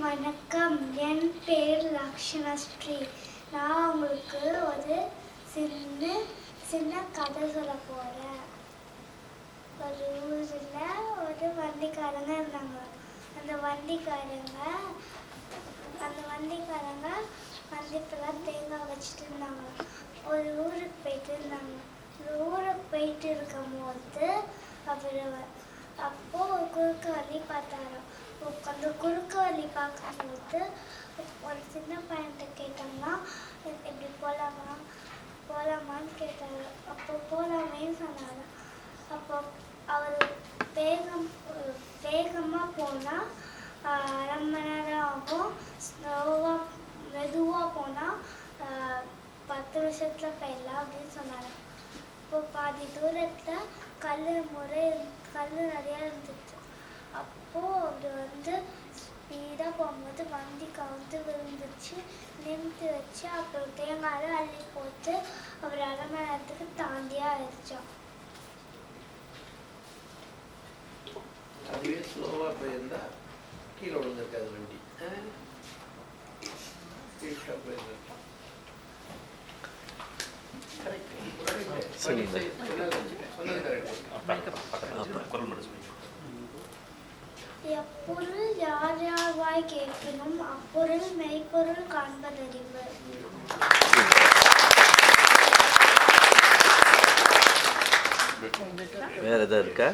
வணக்கம், என் பேர் லக்ஷ்மணஸ்ரீ. நான் உங்களுக்கு ஒரு சின்ன கதை சொல்ல போகிறேன். ஒரு ஊரில் ஒரு வண்டிக்காரங்க இருந்தாங்க. அந்த வண்டிக்காரங்க வண்டிப்பெல்லாம் தேங்காய் வச்சுட்டு இருந்தாங்க. ஒரு ஊருக்கு போயிட்டு இருந்தாங்க. ஒரு ஊருக்கு போயிட்டு இருக்கும்போது அப்போ ஒரு குறுக்கு வழி பார்த்தாராம். அந்த குறுக்கு வழி பார்க்கும்போது ஒரு சின்ன பையன்கிட்ட கேட்டாங்கன்னா, இப்படி போகலாமான்னு கேட்டாரு. அப்போ போகலாமேன்னு சொன்னாராம். அப்போ அவர் வேகமாக போனால் 1/2 மணி நேரம் ஆகும், மெதுவாக போனால் 10 நிமிஷத்தில் போயிடலாம் அப்படின்னு சொன்னாங்க. இப்போ பாதி தூரத்தில் கல் நிறையா இருந்துச்சு. அப்போது அவர் ஸ்பீடாக போகும்போது வண்டி கவுந்து விழுந்துச்சு. நிமித்தி வச்சு அப்புறம் தேங்காய் அள்ளி போட்டு அவர் 1/2 மணி நேரத்துக்கு தாண்டியாக ஆயிடுச்சோம். அதுவே ஸ்லோவாக போயிருந்தா கீழே விழுந்திருக்காது வண்டி. எப்பொருள் யார் யார்வாய் கேட்கணும் அப்பொருள் மெய்ப்பொருள் காண்பதறிவு. வேற ஏதாவது இருக்கா?